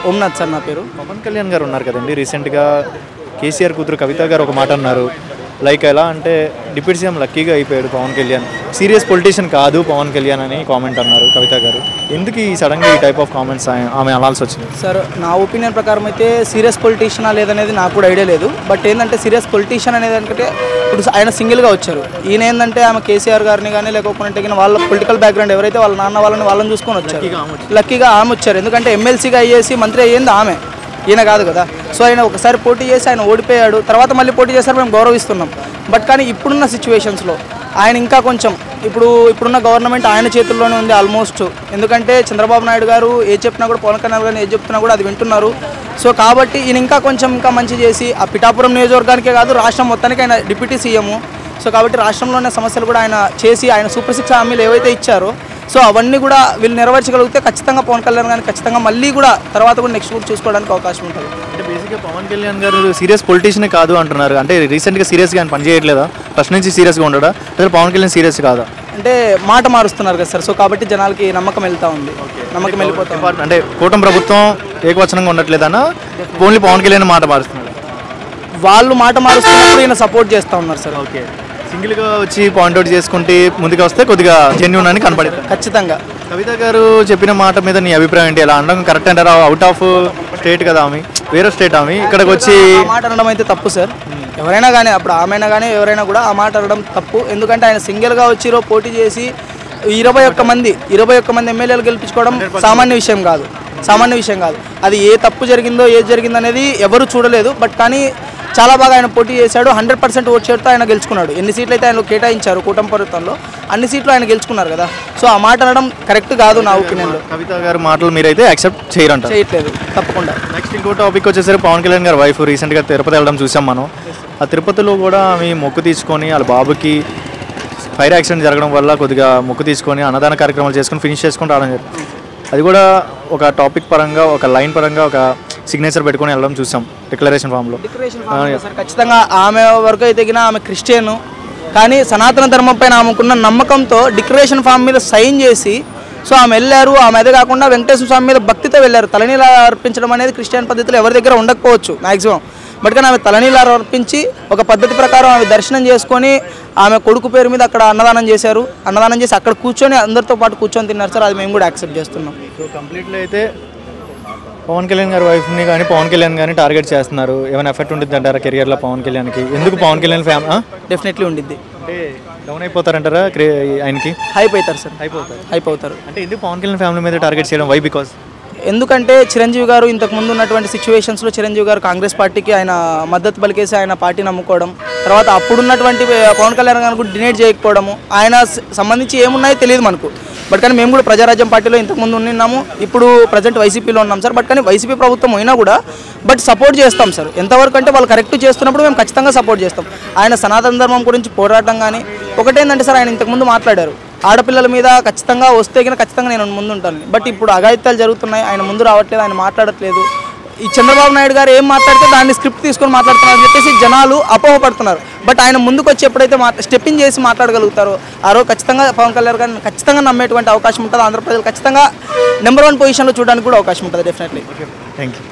Omnath sir నా పేరు. పవన్ కళ్యాణ్ గారు ఉన్నారు కదండి, రీసెంట్గా కేసీఆర్ కూతురు కవిత గారు ఒక మాట అన్నారు. లైక్ ఎలా అంటే డిప్యూటీ సీఎం లక్కీగా అయిపోయాడు పవన్ కళ్యాణ్, సీరియస్ పొలిటీషియన్ కాదు పవన్ కళ్యాణ్ అని కామెంట్ అన్నారు కవిత గారు. ఎందుకు ఈ సడన్గా ఈ టైప్ ఆఫ్ కామెంట్స్ ఆమె అనాల్సి వచ్చింది? సార్ నా ఒపీనియన్ ప్రకారం అయితే సీరియస్ పొలిటీషియనా లేదనేది నాకు కూడా ఐడియా లేదు. బట్ ఏంటంటే సీరియస్ పొలిటీషియన్ అనేది అంటే ఇప్పుడు ఆయన సింగిల్గా వచ్చారు. ఈయన ఏంటంటే ఆమె కేసీఆర్ గారిని కానీ లేకపోతే వాళ్ళ పొలిటికల్ బ్యాక్గ్రౌండ్ ఎవరైతే వాళ్ళ నాన్న వాళ్ళని చూసుకొని వచ్చారు. లక్కీగా ఆమె వచ్చారు, ఎందుకంటే ఎమ్మెల్సీగా అయ్యేసి మంత్రి అయ్యింది ఆమె, ఈయన కాదు కదా. సో ఆయన ఒకసారి పోటీ చేసి ఆయన ఓడిపోయాడు, తర్వాత మళ్ళీ పోటీ చేశారు, మేము గౌరవిస్తున్నాం. బట్ కానీ ఇప్పుడున్న సిచ్యువేషన్స్లో ఆయన ఇంకా కొంచెం ఇప్పుడున్న గవర్నమెంట్ ఆయన చేతుల్లోనే ఉంది ఆల్మోస్ట్. ఎందుకంటే చంద్రబాబు నాయుడు గారు ఏది చెప్పినా కూడా, పవన్ కళ్యాణ్ గారు ఏది చెప్తున్నా కూడా అది వింటున్నారు. సో కాబట్టి ఈయన ఇంకా మంచి చేసి ఆ పిఠాపురం నియోజకవర్గానికే కాదు రాష్ట్రం మొత్తానికి ఆయన డిప్యూటీ సీఎం. సో కాబట్టి రాష్ట్రంలోనే సమస్యలు కూడా ఆయన చేసి ఆయన సూపర్ 6 హామీలు ఏవైతే ఇచ్చారో సో అవన్నీ కూడా వీళ్ళు నెరవేర్చగలిగితే ఖచ్చితంగా పవన్ కళ్యాణ్ గారిని ఖచ్చితంగా మళ్ళీ కూడా తర్వాత కూడా నెక్స్ట్ కూడా చూసుకోవడానికి అవకాశం ఉంటుంది. అంటే బేసిక్గా పవన్ కళ్యాణ్ గారు సీరియస్ పొలిటీషియనే కాదు అంటున్నారు. అంటే రీసెంట్గా సీరియస్గా ఆయన పనిచేయట్లేదా? ఫస్ట్ నుంచి సీరియస్గా ఉండడా? లేదా పవన్ కళ్యాణ్ సీరియస్ కాదా? అంటే మాట మారుస్తున్నారు కదా సార్. సో కాబట్టి జనాలకి నమ్మకం వెళ్తూ ఉంది, నమ్మకం వెళ్ళిపోతాం. అంటే కూటమి ప్రభుత్వం ఏకవచనంగా ఉండట్లేదన్నా ఓన్లీ పవన్ కళ్యాణ్ మాట మారుస్తున్నారు? వాళ్ళు మాట మారుస్తున్నప్పుడు ఈయన సపోర్ట్ చేస్తూ ఉన్నారు సార్. ఓకే, సింగిల్గా వచ్చి పాయింట్అవుట్ చేసుకుంటే ముందుకు వస్తే కొద్దిగా జెన్యూన్ అని కనపడుతుంది. ఖచ్చితంగా. కవిత గారు చెప్పిన మాట మీద నీ అభిప్రాయం ఏంటి? ఎలా అనడం కరెక్ట్ అంటారా? అవుట్ ఆఫ్ స్టేట్ కదా ఆమె, వేరే స్టేట్ ఆమె, ఇక్కడికి వచ్చి మాట అనడం అయితే తప్పు సార్. ఎవరైనా కానీ, అప్పుడు ఆమెనా కానీ ఎవరైనా కూడా ఆ మాట అనడం తప్పు. ఎందుకంటే ఆయన సింగిల్గా వచ్చి పోటీ చేసి 21 మంది ఎమ్మెల్యేలు గెలిపించుకోవడం సామాన్య విషయం కాదు. అది ఏ తప్పు జరిగిందో ఏది జరిగిందో అనేది ఎవరు చూడలేదు. బట్ కానీ చాలా బాగా ఆయన పోటీ చేశాడు. 100% ఓట్ షేర్తో ఆయన గెలుచుకున్నాడు. ఎన్ని సీట్లు అయితే ఆయన కేటాయించారు కూటమి ప్రభుత్వంలో అన్ని సీట్లు ఆయన గెలుచుకున్నారు కదా. సో ఆ మాట అనడం కరెక్ట్ కాదు నా ఒపీనియన్లో. కవిత గారి మాటలు మీరైతే యాక్సెప్ట్ చేయట్లేదు తప్పకుండా. నెక్స్ట్ ఇంకో టాపిక్ వచ్చేసరికి పవన్ కళ్యాణ్ గారి వైఫ్ రీసెంట్గా తిరుపతి వెళ్ళడం చూసాం మనం. ఆ తిరుపతిలో కూడా ఆమె మొక్కు తీసుకొని వాళ్ళ బాబుకి ఫైర్ యాక్సిడెంట్ జరగడం వల్ల కొద్దిగా మొక్కు తీసుకొని అన్నదాన కార్యక్రమాలు చేసుకొని ఫినిష్ చేసుకొని రావడం జరిగింది. అది కూడా ఒక టాపిక్ పరంగా, ఒక లైన్ పరంగా ఒక సిగ్నేచర్ పెట్టుకొని వెళ్ళడం చూసాం డిక్లరేషన్ ఫామ్లో. ఖచ్చితంగా ఆమె వరకు అయితే ఆమె క్రిస్టియన్, కానీ సనాతన ధర్మం పైన ఆమెకున్న నమ్మకంతో డిక్లరేషన్ ఫామ్ మీద సైన్ చేసి సో ఆమె వెళ్ళారు. ఆమె అదే కాకుండా వెంకటేశ్వర స్వామి మీద భక్తితో వెళ్ళారు. తలనీలా అర్పించడం అనేది క్రిస్టియన్ పద్ధతిలో ఎవరి దగ్గర ఉండకపోవచ్చు మ్యాక్సిమం. బట్ కానీ ఆమె తలనీలా అర్పించి ఒక పద్ధతి ప్రకారం ఆమె దర్శనం చేసుకొని ఆమె కొడుకు పేరు మీద అక్కడ అన్నదానం చేశారు. అన్నదానం చేసి అక్కడ కూర్చొని అందరితో పాటు కూర్చొని తిన్నారు సార్. అది మేము కూడా యాక్సెప్ట్ చేస్తున్నాం. సో కంప్లీట్లీ అయితే పవన్ కళ్యాణ్ గారి వైఫ్ని కానీ పవన్ కళ్యాణ్ కానీ టార్గెట్ చేస్తున్నారు. ఏమైనా ఎఫెక్ట్ ఉంటుంది అంటారా కెరియర్లో పవన్ కళ్యాణ్కి? ఎందుకు పవన్ కళ్యాణ్ డెఫినెట్లీ ఉండిద్ది. అంటే డౌన్ అయిపోతారంటారా ఆయనకి? హైప్ అవుతారు సార్, హైప్ అవుతారు. అంటే ఎందుకు పవన్ కళ్యాణ్ ఫ్యామిలీ మీద టార్గెట్ చేయడం? వై? బికాస్ ఎందుకంటే చిరంజీవి గారు ఇంతకుముందు ఉన్నటువంటి సిచ్యువేషన్స్లో చిరంజీవి గారు కాంగ్రెస్ పార్టీకి ఆయన మద్దతు పలికేసి ఆయన పార్టీ నమ్ముకోవడం, తర్వాత అప్పుడున్నటువంటి పవన్ కళ్యాణ్ గారు కూడా డినేట్ చేయకపోవడము, ఆయన సంబంధించి ఏమున్నాయో తెలియదు మనకు. బట్ కానీ మేము కూడా ప్రజారాజ్యం పార్టీలో ఇంతకుముందు ఉన్నాము, ఇప్పుడు ప్రజెంట్ వైసీపీలో ఉన్నాం సార్. బట్ కానీ వైసీపీ ప్రభుత్వం అయినా కూడా బట్ సపోర్ట్ చేస్తాం సార్. ఎంతవరకు అంటే వాళ్ళు కరెక్ట్ చేస్తున్నప్పుడు మేము ఖచ్చితంగా సపోర్ట్ చేస్తాం. ఆయన సనాతన ధర్మం గురించి పోరాటం కానీ ఒకటేందంటే సార్, ఆయన ఇంతకుముందు మాట్లాడారు ఆడపిల్లల మీద ఖచ్చితంగా వస్తే ఖచ్చితంగా నేను ముందు ఉంటాను. బట్ ఇప్పుడు అఘాయిత్యాలు జరుగుతున్నాయి, ఆయన ముందు రావట్లేదు, ఆయన మాట్లాడట్లేదు. ఈ చంద్రబాబు నాయుడు గారు ఏం మాట్లాడితే దాన్ని స్క్రిప్ట్ తీసుకొని మాట్లాడుతున్నారని చెప్పేసి జనాలు అపోహపడుతున్నారు. బట్ ఆయన ముందుకు వచ్చి ఎప్పుడైతే స్టెప్పింగ్ చేసి మాట్లాడగలుగుతారో ఆ రోజు ఖచ్చితంగా పవన్ కళ్యాణ్ గారిని ఖచ్చితంగా నమ్మేటువంటి అవకాశం ఉంటుంది. ఆంధ్రప్రదేశ్ ఖచ్చితంగా నెంబర్ 1 పొజిషన్లో చూడడానికి కూడా అవకాశం ఉంటుంది డెఫినెట్లీ. Thank you.